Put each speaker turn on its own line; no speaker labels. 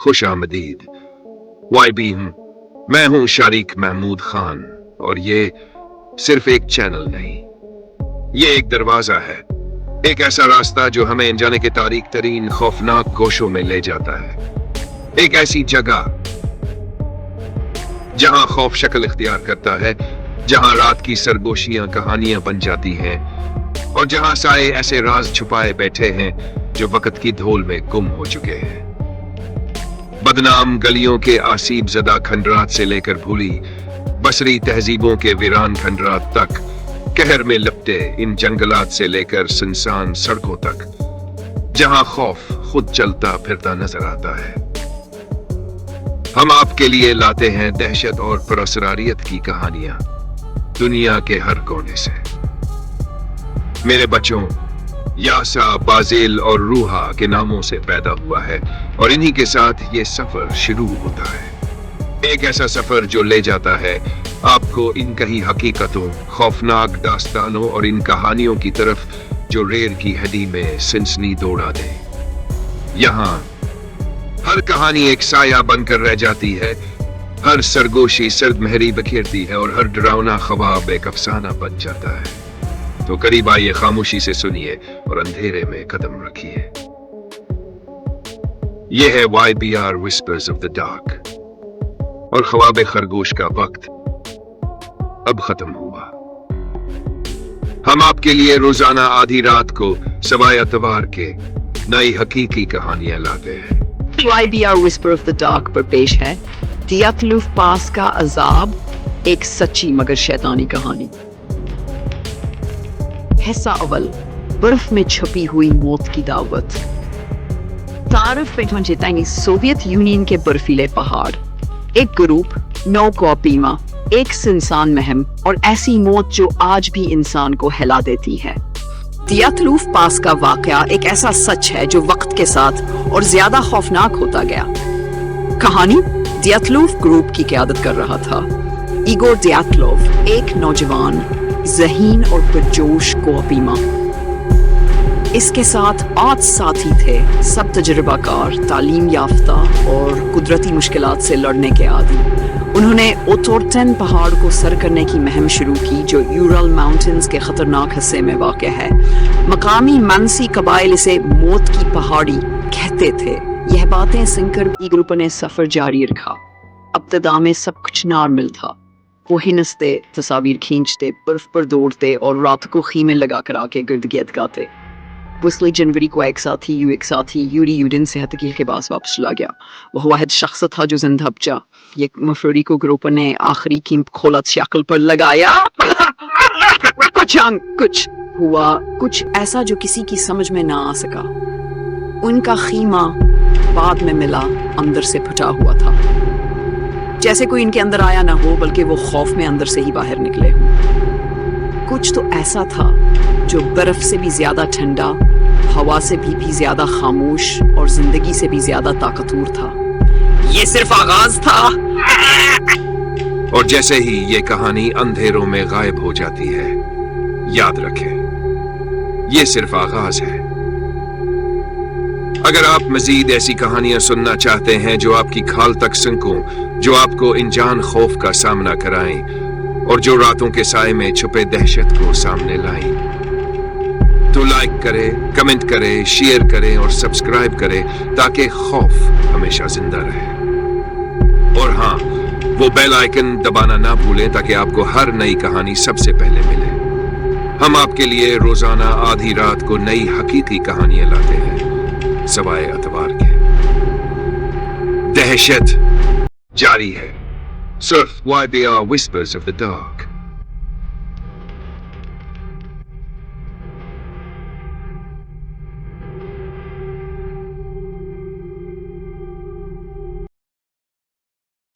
खुश आमदीद YBM। मैं हूं शारिक महमूद खान और ये सिर्फ एक चैनल नहीं, ये एक दरवाजा है, एक ऐसा रास्ता जो हमें अनजाने के तारीक तरीन खौफनाक गोशों में ले जाता है। एक ऐसी जगह जहां खौफ शक्ल इख्तियार करता है, जहां रात की सरगोशियां कहानियां बन जाती हैं और जहां साए ऐसे राज छुपाए बैठे हैं जो वक्त की धूल में गुम हो चुके हैं। बदनाम गलियों के आसीब ज़दा खंडरात से लेकर भूली बसरी तहजीबों के वीरान खंडरात तक, कहर में लपटे इन जंगलात से लेकर सुनसान सड़कों तक, जहां खौफ खुद चलता फिरता नजर आता है। हम आपके लिए लाते हैं दहशत और पुरअसरारियत की कहानियां दुनिया के हर कोने से। मेरे बच्चों, यासा, बाजिल और रूहा के नामों से पैदा हुआ है और इन्हीं के साथ ये सफर शुरू होता है। एक ऐसा सफर जो ले जाता है आपको इन कही हकीकतों, खौफनाक दास्तानों और इन कहानियों की तरफ जो रेर की हड्डी में सनसनी दौड़ा दे। यहाँ हर कहानी एक साया बनकर रह जाती है, हर सरगोशी सर्द महरी बखेरती है और हर डरावना ख्वाब एक अफसाना बन जाता है। तो करीब आइए, खामोशी से सुनिए और अंधेरे में कदम रखिए। यह है YBR Whispers of the Dark और ख्वाब खरगोश का वक्त अब खत्म हुआ। हम आपके लिए रोजाना आधी रात को सवाए अतवार के नई हकीकी कहानियां लाते हैं।
YBR Whisper of the Dark पर पेश है दियातलूफ पास का अजाब, एक सच्ची मगर शैतानी कहानी। हिस्सा अव्वल, बर्फ में छुपी हुई मौत की दावत। तारफ में सोवियत यूनियन के बर्फीले पहाड़, एक ग्रुप, 9 कॉपीमा, एक इंसान महम और ऐसी मौत जो आज भी इंसान को हिला देती है। दियातलूफ पास का वाकया एक ऐसा सच है जो वक्त के साथ और ज्यादा खौफनाक होता गया। कहानी दियातलूफ ग्रुप की क़यादत कर रहा था इगोर दियातलोव, एक नौजवान, ज़हीन और पुरजोश कोपीमा। इसके साथ 8 साथी थे, सब तजुर्बाकार, तालीम याफ्ता और कुदरती मुश्किलात से लड़ने के आदी। उन्होंने ओतोर्टेन पहाड़ को सर करने की मुहिम शुरू की जो यूरल माउंटेन्स के खतरनाक हिस्से में वाक़ है। मकामी मनसी कबाइल इसे मौत की पहाड़ी कहते थे। यह बातें सुनकर ग्रुप ने सफ़र जारी रखा। इब्तिदा में सब कुछ नॉर्मल था, कोही नसते, तस्वीर खींचते, बर्फ पर दौड़ते और रात को खीमे लगा कर आके गिर्द गाते। 20 जनवरी को एक साथी यूरी यूडिन सेहत के पास वापस चला गया। वह वाहिद शख्स था जो जिंदा बचा। ये मफरूरी को ग्रुप ने आखिरी कीमत खोलत शक्ल पर लगाया। कुछ हुआ, कुछ ऐसा जो किसी की समझ में ना आ सका। उनका खीमा बाद में मिला, अंदर से फटा हुआ था, जैसे कोई इनके अंदर आया ना हो, बल्कि वो खौफ में अंदर से ही बाहर निकले हों। कुछ तो ऐसा था जो बर्फ से भी ज्यादा ठंडा, हवा से भी ज्यादा खामोश और जिंदगी से भी ज्यादा ताकतवर था। ये सिर्फ आगाज था।
और जैसे ही ये कहानी अंधेरों में गायब हो जाती है, याद रखें, ये सिर्फ आगाज है। अगर आप मजीद ऐसी कहानियां सुनना चाहते हैं जो आपकी खाल तक सिंकों, जो आपको इंजान खौफ का सामना कराएं और जो रातों के साए में छुपे दहशत को सामने लाएं, तो लाइक करें, कमेंट करें, शेयर करें और सब्सक्राइब करें ताकि खौफ हमेशा जिंदा रहे। और हाँ, वो बेल आइकन दबाना ना भूलें ताकि आपको हर नई कहानी सबसे पहले मिले। हम आपके लिए रोजाना आधी रात को नई हकीकी कहानियां लाते हैं सवाए अतवार के। दहशत जारी है, सिर्फ YBR Whispers of the Dark।